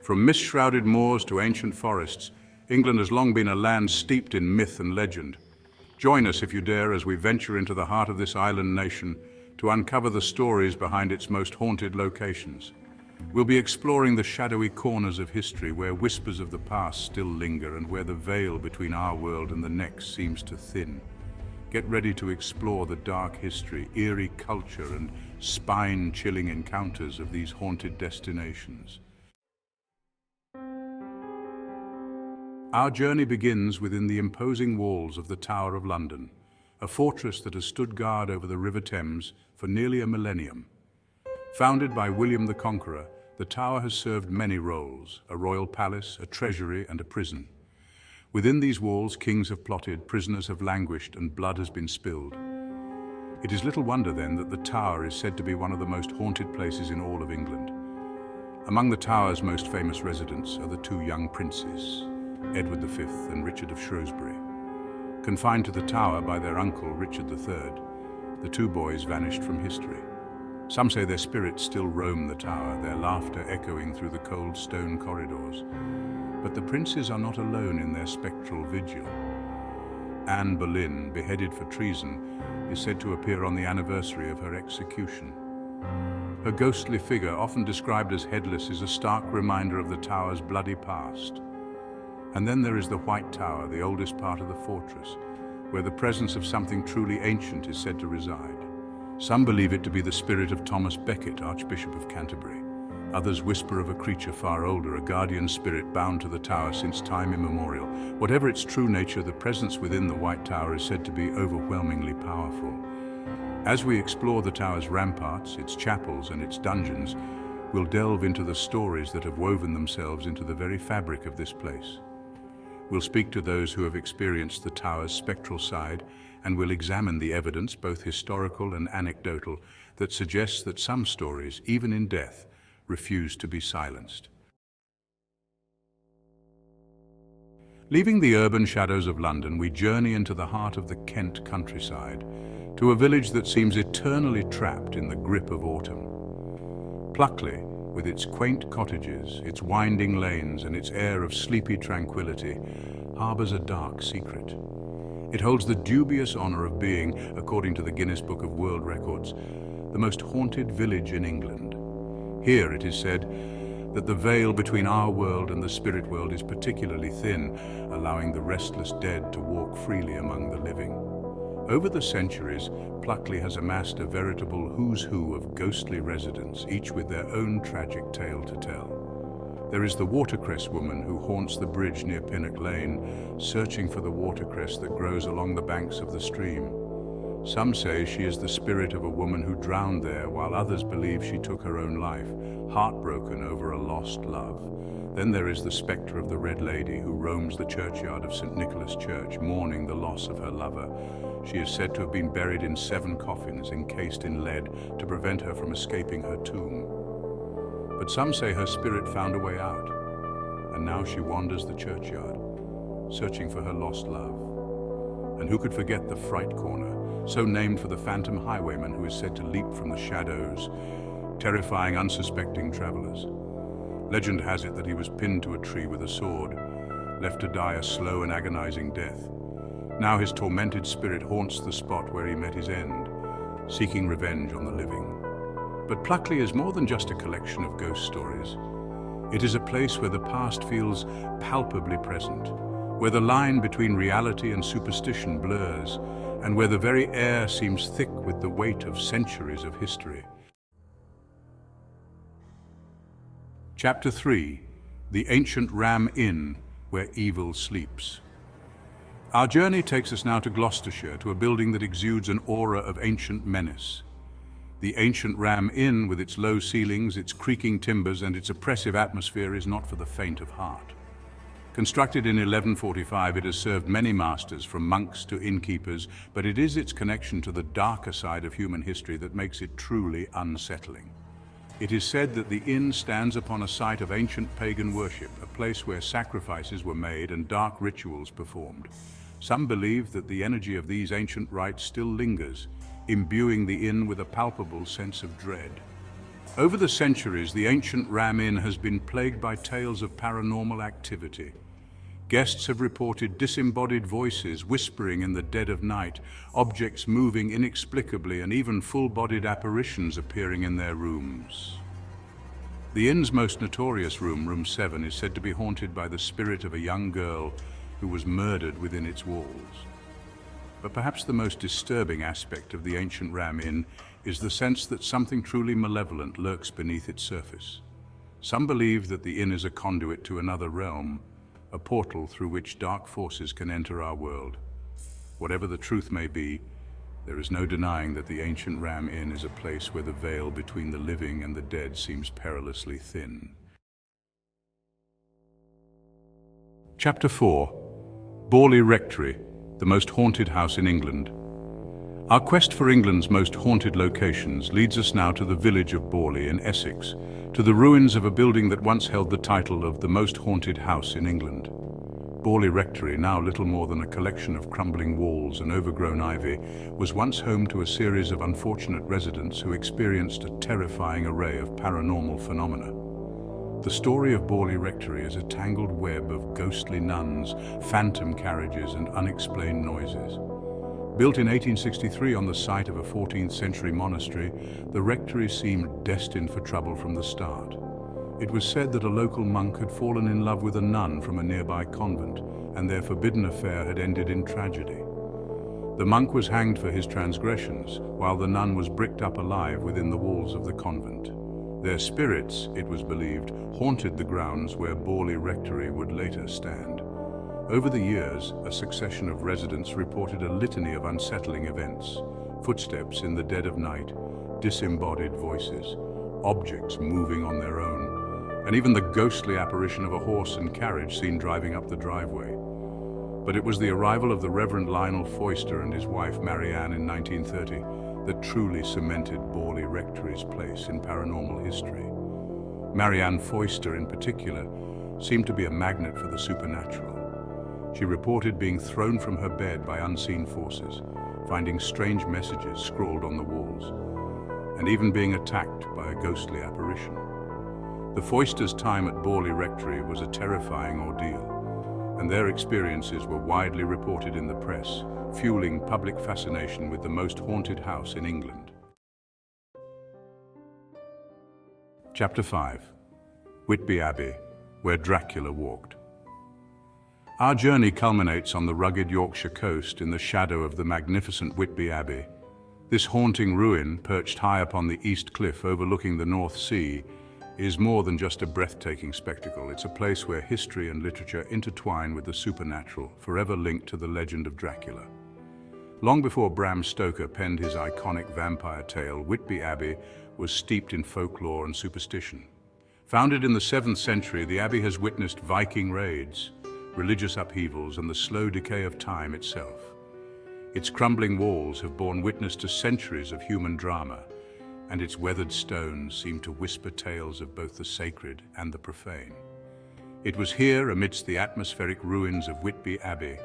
From mist-shrouded moors to ancient forests, England has long been a land steeped in myth and legend. Join us if you dare as we venture into the heart of this island nation to uncover the stories behind its most haunted locations. We'll be exploring the shadowy corners of history where whispers of the past still linger and where the veil between our world and the next seems to thin. Get ready to explore the dark history, eerie culture, and spine-chilling encounters of these haunted destinations. Our journey begins within the imposing walls of the Tower of London, a fortress that has stood guard over the River Thames for nearly a millennium. Founded by William the Conqueror, the tower has served many roles: a royal palace, a treasury, and a prison. Within these walls, kings have plotted, prisoners have languished, and blood has been spilled. It is little wonder, then, that the tower is said to be one of the most haunted places in all of England. Among the tower's most famous residents are the two young princes, Edward V and Richard of Shrewsbury. Confined to the tower by their uncle, Richard III, the two boys vanished from history. Some say their spirits still roam the tower, their laughter echoing through the cold stone corridors. But the princes are not alone in their spectral vigil. Anne Boleyn, beheaded for treason, is said to appear on the anniversary of her execution. Her ghostly figure, often described as headless, is a stark reminder of the tower's bloody past. And then there is the White Tower, the oldest part of the fortress, where the presence of something truly ancient is said to reside. Some believe it to be the spirit of Thomas Becket, Archbishop of Canterbury. Others whisper of a creature far older, a guardian spirit bound to the tower since time immemorial. Whatever its true nature, the presence within the White Tower is said to be overwhelmingly powerful. As we explore the tower's ramparts, its chapels, and its dungeons, we'll delve into the stories that have woven themselves into the very fabric of this place. We'll speak to those who have experienced the tower's spectral side, and we'll examine the evidence, both historical and anecdotal, that suggests that some stories, even in death, refuse to be silenced. Leaving the urban shadows of London, we journey into the heart of the Kent countryside, to a village that seems eternally trapped in the grip of autumn. Pluckley, with its quaint cottages, its winding lanes, and its air of sleepy tranquility, harbors a dark secret. It holds the dubious honor of being, according to the Guinness Book of World Records, the most haunted village in England. Here it is said that the veil between our world and the spirit world is particularly thin, allowing the restless dead to walk freely among the living. Over the centuries, Pluckley has amassed a veritable who's who of ghostly residents, each with their own tragic tale to tell. There is the watercress woman who haunts the bridge near Pinnock Lane, searching for the watercress that grows along the banks of the stream. Some say she is the spirit of a woman who drowned there, while others believe she took her own life, heartbroken over a lost love. Then there is the spectre of the Red Lady who roams the churchyard of St. Nicholas Church, mourning the loss of her lover. She is said to have been buried in 7 coffins encased in lead to prevent her from escaping her tomb. But some say her spirit found a way out, and now she wanders the churchyard, searching for her lost love. And who could forget the Fright Corner, so named for the phantom highwayman who is said to leap from the shadows, terrifying unsuspecting travelers. Legend has it that he was pinned to a tree with a sword, left to die a slow and agonizing death. Now his tormented spirit haunts the spot where he met his end, seeking revenge on the living. But Pluckley is more than just a collection of ghost stories. It is a place where the past feels palpably present, where the line between reality and superstition blurs, and where the very air seems thick with the weight of centuries of history. Chapter 3: The Ancient Ram Inn, Where Evil Sleeps. Our journey takes us now to Gloucestershire, to a building that exudes an aura of ancient menace. The ancient Ram Inn, with its low ceilings, its creaking timbers, and its oppressive atmosphere, is not for the faint of heart. Constructed in 1145, it has served many masters, from monks to innkeepers, but it is its connection to the darker side of human history that makes it truly unsettling. It is said that the inn stands upon a site of ancient pagan worship, a place where sacrifices were made and dark rituals performed. Some believe that the energy of these ancient rites still lingers, imbuing the inn with a palpable sense of dread. Over the centuries, the ancient Ram Inn has been plagued by tales of paranormal activity. Guests have reported disembodied voices whispering in the dead of night, objects moving inexplicably, and even full-bodied apparitions appearing in their rooms. The inn's most notorious room, Room 7, is said to be haunted by the spirit of a young girl who was murdered within its walls. But perhaps the most disturbing aspect of the ancient Ram Inn is the sense that something truly malevolent lurks beneath its surface. Some believe that the inn is a conduit to another realm, a portal through which dark forces can enter our world. Whatever the truth may be, there is no denying that the ancient Ram Inn is a place where the veil between the living and the dead seems perilously thin. Chapter 4. Bley Rectory, the most haunted house in England. Our quest for England's most haunted locations leads us now to the village of Bley in Essex, to the ruins of a building that once held the title of the most haunted house in England. Bley Rectory, now little more than a collection of crumbling walls and overgrown ivy, was once home to a series of unfortunate residents who experienced a terrifying array of paranormal phenomena. The story of Bley Rectory is a tangled web of ghostly nuns, phantom carriages, and unexplained noises. Built in 1863 on the site of a 14th century monastery, the rectory seemed destined for trouble from the start. It was said that a local monk had fallen in love with a nun from a nearby convent, and their forbidden affair had ended in tragedy. The monk was hanged for his transgressions, while the nun was bricked up alive within the walls of the convent. Their spirits, it was believed, haunted the grounds where Bley Rectory would later stand. Over the years, a succession of residents reported a litany of unsettling events: footsteps in the dead of night, disembodied voices, objects moving on their own, and even the ghostly apparition of a horse and carriage seen driving up the driveway. But it was the arrival of the Reverend Lionel Foyster and his wife Marianne in 1930 that truly cemented Bley Rectory's place in paranormal history. Marianne Foyster, in particular, seemed to be a magnet for the supernatural. She reported being thrown from her bed by unseen forces, finding strange messages scrawled on the walls, and even being attacked by a ghostly apparition. The Foysters' time at Bley Rectory was a terrifying ordeal, and their experiences were widely reported in the press, fueling public fascination with the most haunted house in England. Chapter 5. Whitby Abbey, where Dracula walked. Our journey culminates on the rugged Yorkshire coast in the shadow of the magnificent Whitby Abbey. This haunting ruin, perched high upon the east cliff overlooking the North Sea, is more than just a breathtaking spectacle. It's a place where history and literature intertwine with the supernatural, forever linked to the legend of Dracula. Long before Bram Stoker penned his iconic vampire tale, Whitby Abbey was steeped in folklore and superstition. Founded in the 7th century, the abbey has witnessed Viking raids, religious upheavals, and the slow decay of time itself. Its crumbling walls have borne witness to centuries of human drama, and its weathered stones seem to whisper tales of both the sacred and the profane. It was here, amidst the atmospheric ruins of Whitby Abbey,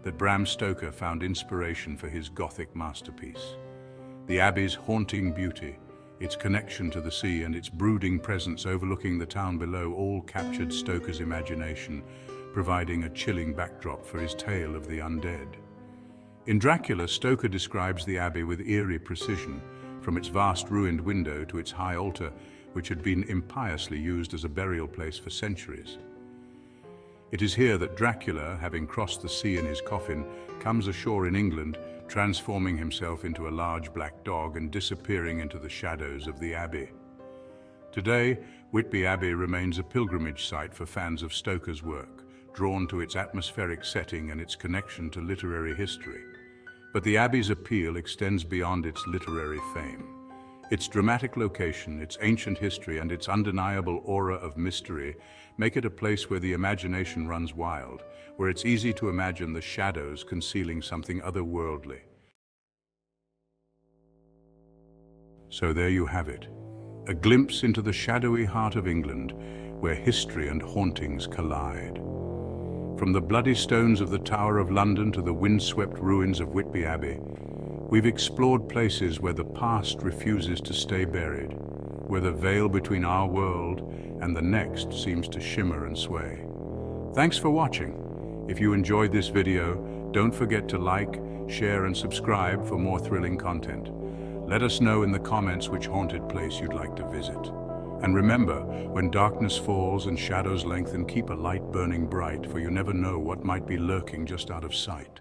that Bram Stoker found inspiration for his Gothic masterpiece. The Abbey's haunting beauty, its connection to the sea, and its brooding presence overlooking the town below all captured Stoker's imagination, providing a chilling backdrop for his tale of the undead. In Dracula, Stoker describes the Abbey with eerie precision, from its vast ruined window to its high altar, which had been impiously used as a burial place for centuries. It is here that Dracula, having crossed the sea in his coffin, comes ashore in England, transforming himself into a large black dog and disappearing into the shadows of the Abbey. Today, Whitby Abbey remains a pilgrimage site for fans of Stoker's work, drawn to its atmospheric setting and its connection to literary history. But the Abbey's appeal extends beyond its literary fame. Its dramatic location, its ancient history, and its undeniable aura of mystery make it a place where the imagination runs wild, where it's easy to imagine the shadows concealing something otherworldly. So there you have it, a glimpse into the shadowy heart of England, where history and hauntings collide. From the bloody stones of the Tower of London to the windswept ruins of Whitby Abbey, we've explored places where the past refuses to stay buried, where the veil between our world and the next seems to shimmer and sway. Thanks for watching. If you enjoyed this video, don't forget to like, share and subscribe for more thrilling content. Let us know in the comments which haunted place you'd like to visit. And remember, when darkness falls and shadows lengthen, keep a light burning bright, for you never know what might be lurking just out of sight.